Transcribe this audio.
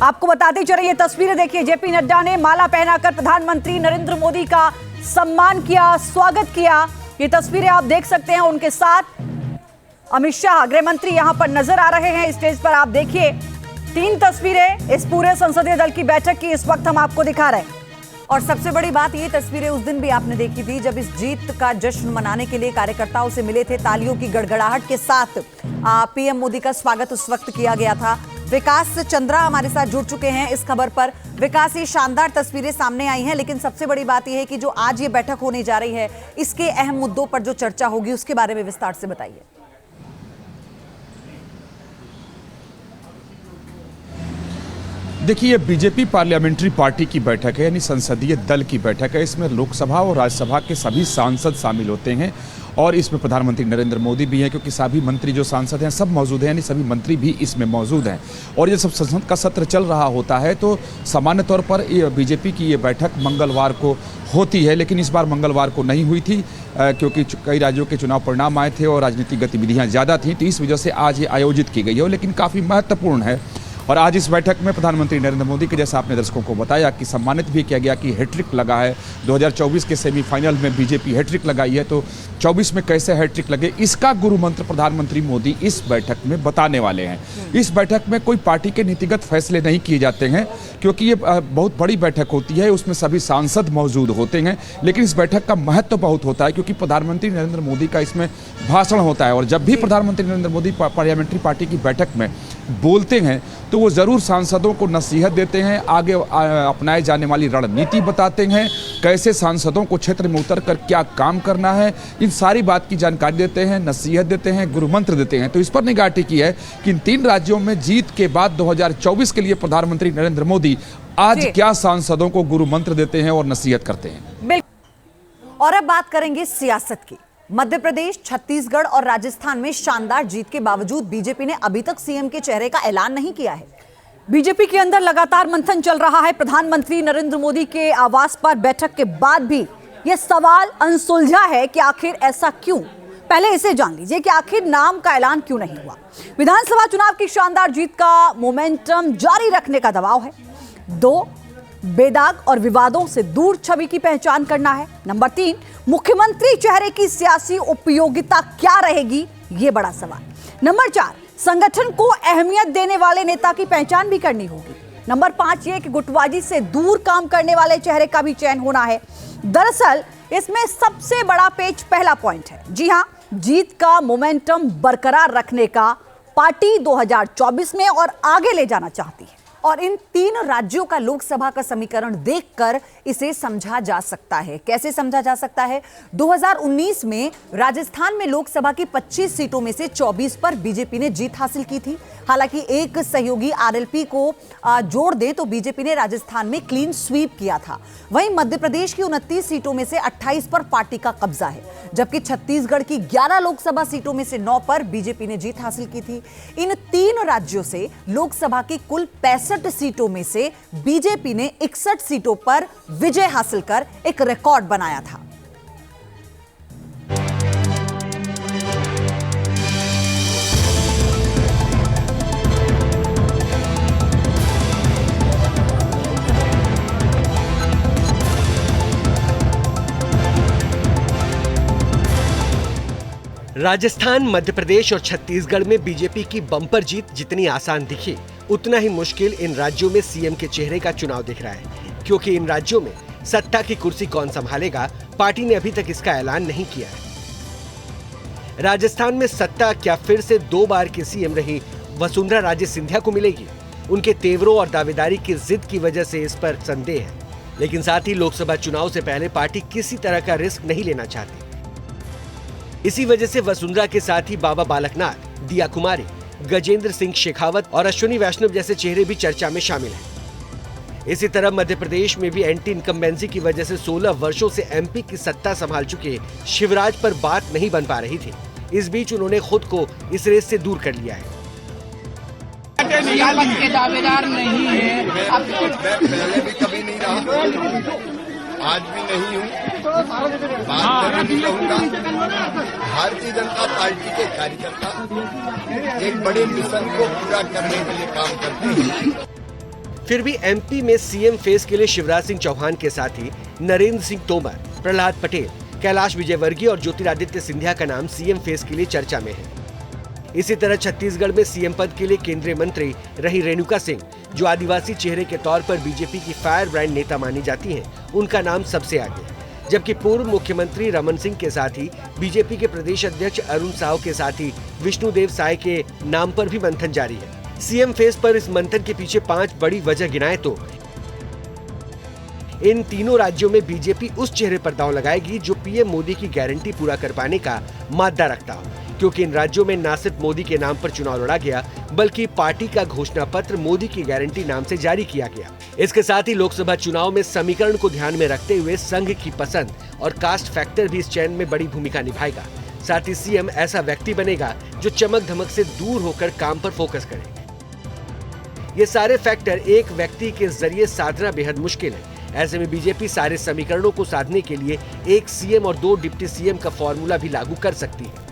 आपको बताते चले ये तस्वीरें देखिए, जेपी नड्डा ने माला पहनाकर प्रधानमंत्री नरेंद्र मोदी का सम्मान किया, स्वागत किया। ये तस्वीरें आप देख सकते हैं। उनके साथ अमित शाह गृह मंत्री यहां पर नजर आ रहे हैं स्टेज पर। आप देखिए 3 तस्वीरें इस पूरे संसदीय दल की बैठक की इस वक्त हम आपको दिखा रहे हैं। और सबसे बड़ी बात, ये तस्वीरें उस दिन भी आपने देखी थी जब इस जीत का जश्न मनाने के लिए कार्यकर्ताओं से मिले थे। तालियों की गड़गड़ाहट के साथ पीएम मोदी का स्वागत उस वक्त किया गया था। विकास चंद्रा हमारे साथ जुड़ चुके हैं इस खबर पर। विकास, ये शानदार तस्वीरें सामने आई हैं, लेकिन सबसे बड़ी बात यह है कि जो आज ये बैठक होने जा रही है, इसके अहम मुद्दों पर जो चर्चा होगी उसके बारे में विस्तार से बताइए। देखिए, ये बीजेपी पार्लियामेंट्री पार्टी की बैठक है, यानी संसदीय दल की बैठक है। इसमें लोकसभा और राज्यसभा के सभी सांसद शामिल होते हैं और इसमें प्रधानमंत्री नरेंद्र मोदी भी हैं, क्योंकि सभी मंत्री जो सांसद हैं सब मौजूद हैं, यानी सभी मंत्री भी इसमें मौजूद हैं। और ये सब संसद का सत्र चल रहा होता है तो सामान्य तौर पर बीजेपी की ये बैठक मंगलवार को होती है, लेकिन इस बार मंगलवार को नहीं हुई थी क्योंकि कई राज्यों के चुनाव परिणाम आए थे और राजनीतिक गतिविधियाँ ज़्यादा थीं, तो इस वजह से आज ये आयोजित की गई है, लेकिन काफ़ी महत्वपूर्ण है। और आज इस बैठक में प्रधानमंत्री नरेंद्र मोदी के, जैसा आपने दर्शकों को बताया, कि सम्मानित भी किया गया कि हैट्रिक लगा है। 2024 के सेमीफाइनल में बीजेपी हैट्रिक लगाई है, तो 24 में कैसे हैट्रिक लगे, इसका गुरु मंत्र प्रधानमंत्री मोदी इस बैठक में बताने वाले हैं। इस बैठक में कोई पार्टी के नीतिगत फैसले नहीं किए जाते हैं, क्योंकि ये बहुत बड़ी बैठक होती है, उसमें सभी सांसद मौजूद होते हैं। लेकिन इस बैठक का महत्व बहुत होता है, क्योंकि प्रधानमंत्री नरेंद्र मोदी का इसमें भाषण होता है। और जब भी प्रधानमंत्री नरेंद्र मोदी पार्लियामेंट्री पार्टी की बैठक में बोलते हैं तो वो ज़रूर सांसदों को नसीहत देते हैं, आगे अपनाए जाने वाली रणनीति बताते हैं, कैसे सांसदों को क्षेत्र में उतर कर क्या काम करना है, इन सारी बात की जानकारी देते हैं, नसीहत देते हैं, गुरु मंत्र देते हैं। तो इस पर निगाह टिकी है कि इन 3 राज्यों में जीत के बाद 2024 के लिए प्रधानमंत्री नरेंद्र मोदी आज क्या सांसदों को गुरु मंत्र देते हैं और नसीहत करते हैं। और अब बात करेंगे सियासत की। मध्य प्रदेश, छत्तीसगढ़ और राजस्थान में शानदार जीत के बावजूद बीजेपी ने अभी तक सीएम के चेहरे का ऐलान नहीं किया है। बीजेपी के अंदर लगातार मंथन चल रहा है। प्रधानमंत्री नरेंद्र मोदी के आवास पर बैठक के बाद भी यह सवाल अनसुलझा है कि आखिर ऐसा क्यों। पहले इसे जान लीजिए कि आखिर नाम का ऐलान क्यों नहीं हुआ। विधानसभा चुनाव की शानदार जीत का मोमेंटम जारी रखने का दबाव है। 2, बेदाग और विवादों से दूर छवि की पहचान करना है। नंबर 3, मुख्यमंत्री चेहरे की सियासी उपयोगिता क्या रहेगी, यह बड़ा सवाल। नंबर 4, संगठन को अहमियत देने वाले नेता की पहचान भी करनी होगी। नंबर 5, यह कि गुटबाजी से दूर काम करने वाले चेहरे का भी चयन होना है। दरअसल इसमें सबसे बड़ा पेच पहला पॉइंट है। जी हां, जीत का मोमेंटम बरकरार रखने का पार्टी 2024 में और आगे ले जाना चाहती है। और इन 3 राज्यों का लोकसभा का समीकरण देखकर इसे समझा जा सकता है। कैसे समझा जा सकता है? 2019 में राजस्थान में लोकसभा की 25 सीटों में से 24 पर बीजेपी ने जीत हासिल की थी। हालांकि एक सहयोगी आरएलपी को जोड़ दें तो बीजेपी ने राजस्थान में क्लीन स्वीप किया था। वहीं मध्य प्रदेश की 29 सीटों में से 28 पर पार्टी का कब्जा है, जबकि छत्तीसगढ़ की 11 लोकसभा सीटों में से 9 पर बीजेपी ने जीत हासिल की थी। इन 3 राज्यों से लोकसभा की कुल 65 सीटों में से बीजेपी ने 61 सीटों पर विजय हासिल कर एक रिकॉर्ड बनाया था। राजस्थान, मध्य प्रदेश और छत्तीसगढ़ में बीजेपी की बम्पर जीत जितनी आसान दिखी, उतना ही मुश्किल इन राज्यों में सीएम के चेहरे का चुनाव दिख रहा है, क्योंकि इन राज्यों में सत्ता की कुर्सी कौन संभालेगा, पार्टी ने अभी तक इसका ऐलान नहीं किया है। राजस्थान में सत्ता क्या फिर से 2 बार की सीएम रही वसुंधरा राजे सिंधिया को मिलेगी? उनके तेवरों और दावेदारी की जिद की वजह से इस पर संदेह है, लेकिन साथ ही लोकसभा चुनाव से पहले पार्टी किसी तरह का रिस्क नहीं लेना चाहती। इसी वजह से वसुंधरा के साथ ही बाबा बालकनाथ, दिया कुमारी, गजेंद्र सिंह शेखावत और अश्विनी वैष्णव जैसे चेहरे भी चर्चा में शामिल हैं। इसी तरह मध्य प्रदेश में भी एंटी इनकम्बेंसी की वजह से 16 वर्षों से एमपी की सत्ता संभाल चुके शिवराज पर बात नहीं बन पा रही थी। इस बीच उन्होंने खुद को इस रेस से दूर कर लिया है। के दावेदार नहीं है, पहले भी कभी नहीं रहा, आज भी नहीं हूँ, बात कभी नहीं कहूँगा। भारतीय जनता पार्टी के कार्यकर्ता एक बड़े मिशन को पूरा करने के लिए काम करते हैं। फिर भी एमपी में सीएम फेस के लिए शिवराज सिंह चौहान के साथ ही नरेंद्र सिंह तोमर, प्रहलाद पटेल, कैलाश विजयवर्गीय और ज्योतिरादित्य सिंधिया का नाम सीएम फेस के लिए चर्चा में है। इसी तरह छत्तीसगढ़ में सीएम पद के लिए केंद्रीय मंत्री रही रेणुका सिंह, जो आदिवासी चेहरे के तौर पर बीजेपी की फायर ब्रांड नेता मानी जाती हैं, उनका नाम सबसे आगे। जबकि पूर्व मुख्यमंत्री रमन सिंह के साथ ही बीजेपी के प्रदेश अध्यक्ष अरुण साव के साथ ही विष्णुदेव साय के नाम पर भी मंथन जारी है। सीएम फेस पर इस मंथन के पीछे 5 बड़ी वजह गिनाए तो इन तीनों राज्यों में बीजेपी उस चेहरे पर दांव लगाएगी जो पीएम मोदी की गारंटी पूरा कर पाने का मादा रखता हो, क्योंकि इन राज्यों में न सिर्फ मोदी के नाम पर चुनाव लड़ा गया, बल्कि पार्टी का घोषणा पत्र मोदी की गारंटी नाम से जारी किया गया। इसके साथ ही लोकसभा चुनाव में समीकरण को ध्यान में रखते हुए संघ की पसंद और कास्ट फैक्टर भी इस चयन में बड़ी भूमिका निभाएगा। साथ ही सीएम ऐसा व्यक्ति बनेगा जो चमक धमक से दूर होकर काम पर फोकस करे। ये सारे फैक्टर एक व्यक्ति के जरिए साधना बेहद मुश्किल है। ऐसे में बीजेपी सारे समीकरणों को साधने के लिए एक सीएम और 2 डिप्टी सीएम का फॉर्मूला भी लागू कर सकती है।